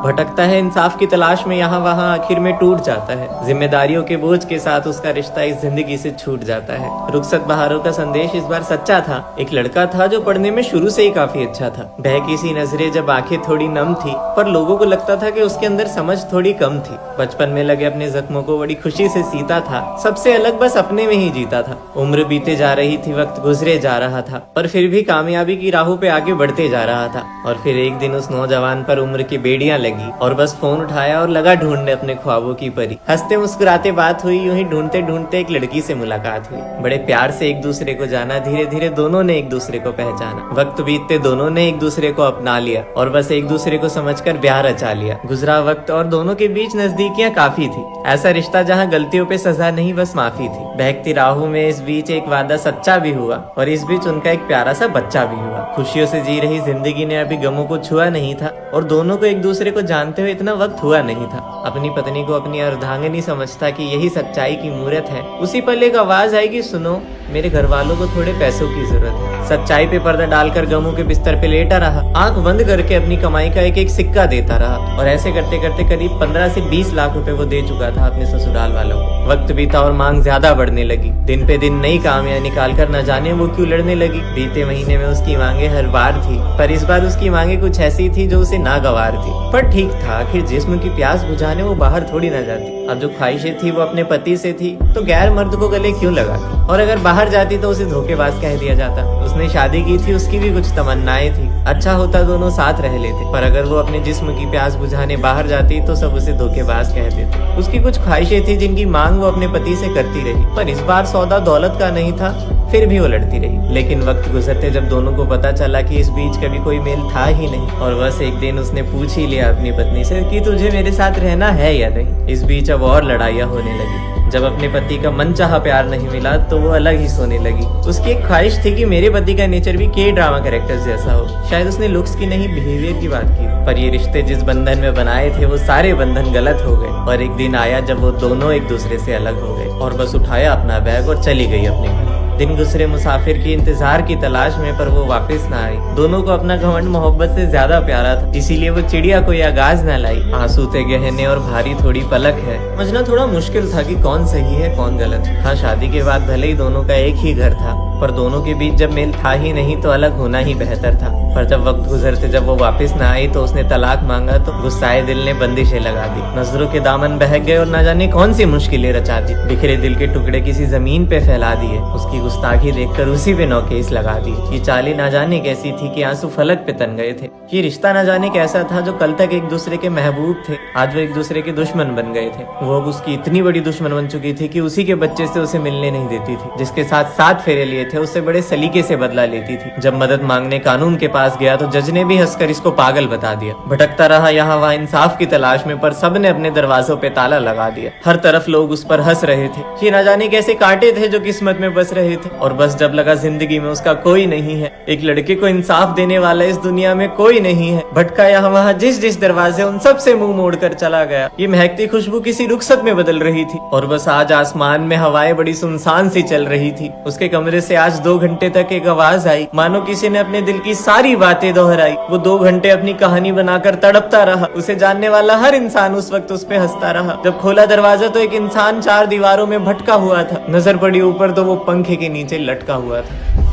भटकता है इंसाफ की तलाश में यहाँ वहाँ, आखिर में टूट जाता है। जिम्मेदारियों के बोझ के साथ उसका रिश्ता इस जिंदगी से छूट जाता है। रुखसत बहारों का संदेश इस बार सच्चा था। एक लड़का था जो पढ़ने में शुरू से ही काफी अच्छा था। बहकी सी नजरें, जब आंखें थोड़ी नम थी, पर लोगों को लगता था कि उसके अंदर समझ थोड़ी कम थी। बचपन में लगे अपने जख्मों को बड़ी खुशी से सीता था। सबसे अलग बस अपने में ही जीता था। उम्र बीते जा रही थी, वक्त गुजरे जा रहा था, पर फिर भी कामयाबी की राहों पे आगे बढ़ते जा रहा था। और फिर एक दिन उस नौजवान पर उम्र की बेड़ियां लगी और बस फोन उठाया और लगा ढूंढने अपने ख्वाबों की परी। हंसते मुस्कुराते बात हुई, यूं ही ढूंढते ढूंढते एक लड़की से मुलाकात हुई। बड़े प्यार से एक दूसरे को जाना, धीरे धीरे दोनों ने एक दूसरे को पहचाना। वक्त बीतते दोनों ने एक दूसरे को अपना लिया और बस एक दूसरे को समझकर ब्याह रचा लिया। गुजरा वक्त और दोनों के बीच नजदीकियां काफी थी। ऐसा रिश्ता जहाँ गलतियों पे सजा नहीं, बस माफी थी। बहकती राहों में इस बीच एक वादा सच्चा भी हुआ और इस बीच उनका एक प्यारा सा बच्चा भी हुआ। खुशियों से जी रही जिंदगी ने अभी गमों को छुआ नहीं था और दोनों को एक दूसरे को जानते हुए इतना वक्त हुआ नहीं था। अपनी पत्नी को अपनी अर्धांगिनी समझता कि यही सच्चाई की मूर्त है। उसी पल एक आवाज आएगी, सुनो मेरे घर वालों को थोड़े पैसों की जरूरत है। सच्चाई पे पर्दा डालकर गमों के बिस्तर पे लेटा रहा, आंख बंद करके अपनी कमाई का एक एक सिक्का देता रहा और ऐसे करते करते करीब 15 से 20 लाख रुपए वो दे चुका था अपने ससुराल वालों को। वक्त बीता और मांग ज्यादा बढ़ने लगी। दिन पे दिन नई कामियां निकाल कर न जाने वो क्यों लड़ने लगी। बीते महीने में उसकी मांगे हर बार थी, पर इस बार उसकी मांगे कुछ ऐसी थी जो उसे नागवार थी। पर ठीक था, आखिर जिस्म की प्यास बुझाने वो बाहर थोड़ी न जाती। अब जो ख्वाहिशें थी वो अपने पति से थी, तो गैर मर्द को गले क्यों लगाती। और अगर बाहर जाती तो उसे धोखेबाज कह दिया जाता। उसने शादी की थी, उसकी भी कुछ तमन्नाएं थी। अच्छा होता दोनों साथ रह लेते, पर अगर वो अपने जिस्म की प्यास बुझाने बाहर जाती तो सब उसे धोखेबाज कह देते। उसकी कुछ ख्वाहिशें थी जिनकी मांग वो अपने पति से करती रही, पर इस बार सौदा दौलत का नहीं था, फिर भी वो लड़ती रही। लेकिन वक्त गुजरते जब दोनों को पता चला कि इस बीच कभी कोई मेल था ही नहीं और बस एक दिन उसने पूछ ही लिया अपनी पत्नी से कि तुझे मेरे साथ रहना है या नहीं। इस बीच अब और लड़ाइयाँ होने लगी। जब अपने पति का मनचाहा प्यार नहीं मिला तो वो अलग ही सोने लगी। उसकी एक ख्वाहिश थी कि मेरे पति का नेचर भी के ड्रामा कैरेक्टर जैसा हो। शायद उसने लुक्स की नहीं, बिहेवियर की बात की, पर ये रिश्ते जिस बंधन में बनाए थे वो सारे बंधन गलत हो गए। और एक दिन आया जब वो दोनों एक दूसरे से अलग हो गए और बस उठाया अपना बैग और चली गई अपने घर। दिन गुजरे मुसाफिर की इंतजार की तलाश में, पर वो वापस ना आई। दोनों को अपना घमंड मोहब्बत से ज्यादा प्यारा था, इसीलिए वो चिड़िया कोई आगाज न लाई। आंसू थे गहने और भारी थोड़ी पलक है। समझना थोड़ा मुश्किल था कि कौन सही है कौन गलत। हाँ, शादी के बाद भले ही दोनों का एक ही घर था, पर दोनों के बीच जब मेल था ही नहीं तो अलग होना ही बेहतर था। पर जब वक्त गुजरते जब वो वापस ना आई तो उसने तलाक मांगा तो गुस्साए दिल ने बंदिशें लगा दी। नजरों के दामन बहक गए और न जाने कौन सी मुश्किलें रचा दी। बिखरे दिल के टुकड़े किसी जमीन पे फैला दिए। उसकी गुस्ताखी देखकर उसी पे 9 केस लगा दिए। ये चाली ना जाने कैसी थी कि आंसू फलक पे तन गए थे। ये रिश्ता न जाने कैसा था जो कल तक एक दूसरे के महबूब थे, आज वो एक दूसरे के दुश्मन बन गए थे। वो अब उसकी इतनी बड़ी दुश्मन बन चुकी थी कि उसी के बच्चे से उसे मिलने नहीं देती थी। जिसके साथ 7 फेरे लिए थे उससे बड़े सलीके से बदला लेती थी। जब मदद मांगने कानून के पास गया तो जज ने भी हंसकर इसको पागल बता दिया। भटकता रहा यहाँ वहाँ इंसाफ की तलाश में, पर सब ने अपने दरवाजों पे ताला लगा दिया। हर तरफ लोग उस पर हंस रहे थे। ये न जाने कैसे कांटे थे जो किस्मत में बस रहे थे। और बस जब लगा जिंदगी में उसका कोई नहीं है, एक लड़के को इंसाफ देने वाला इस दुनिया में कोई नहीं है, भटका यहाँ वहाँ जिस जिस दरवाजे उन सब से मुंह मोड़ कर चला गया। ये महकती खुशबू किसी रुखसत में बदल रही थी। और बस आज आसमान में हवाएं बड़ी सुनसान सी चल रही थी। उसके कमरे से आज 2 घंटे तक एक आवाज आई, मानो किसी ने अपने दिल की सारी बातें दोहराई। वो 2 घंटे अपनी कहानी बनाकर तड़पता रहा। उसे जानने वाला हर इंसान उस वक्त उस पे हंसता रहा। जब खोला दरवाजा तो एक इंसान 4 दीवारों में भटका हुआ था। नजर पड़ी ऊपर तो वो पंखे के नीचे लटका हुआ था।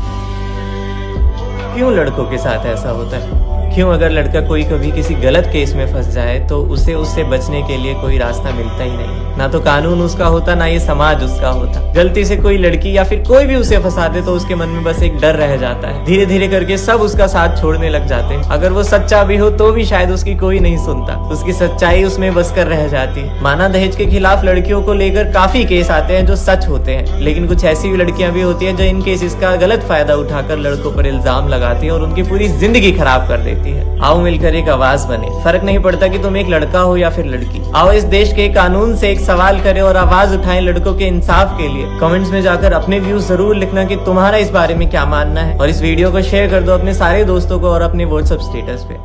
क्यों लड़कों के साथ ऐसा होता है? क्यों अगर लड़का कोई कभी किसी गलत केस में फंस जाए तो उसे उससे बचने के लिए कोई रास्ता मिलता ही नहीं। ना तो कानून उसका होता, ना ये समाज उसका होता। गलती से कोई लड़की या फिर कोई भी उसे फंसा दे तो उसके मन में बस एक डर रह जाता है। धीरे धीरे करके सब उसका साथ छोड़ने लग जाते हैं। अगर वो सच्चा भी हो तो भी शायद उसकी कोई नहीं सुनता। उसकी सच्चाई उसमें बस कर रह जाती है। माना दहेज के खिलाफ लड़कियों को लेकर काफी केस आते हैं जो सच होते हैं, लेकिन कुछ ऐसी भी लड़कियां भी होती है जो इन केसेस का गलत फायदा उठाकर लड़कों पर इल्जाम लगाती है और उनकी पूरी जिंदगी खराब कर देती है। आओ मिलकर एक आवाज बने। फर्क नहीं पड़ता कि तुम एक लड़का हो या फिर लड़की। आओ इस देश के कानून से एक सवाल करें और आवाज उठाएं लड़कों के इंसाफ के लिए। कमेंट्स में जाकर अपने व्यूज जरूर लिखना कि तुम्हारा इस बारे में क्या मानना है, और इस वीडियो को शेयर कर दो अपने सारे दोस्तों को और अपने व्हाट्सएप स्टेटस पे।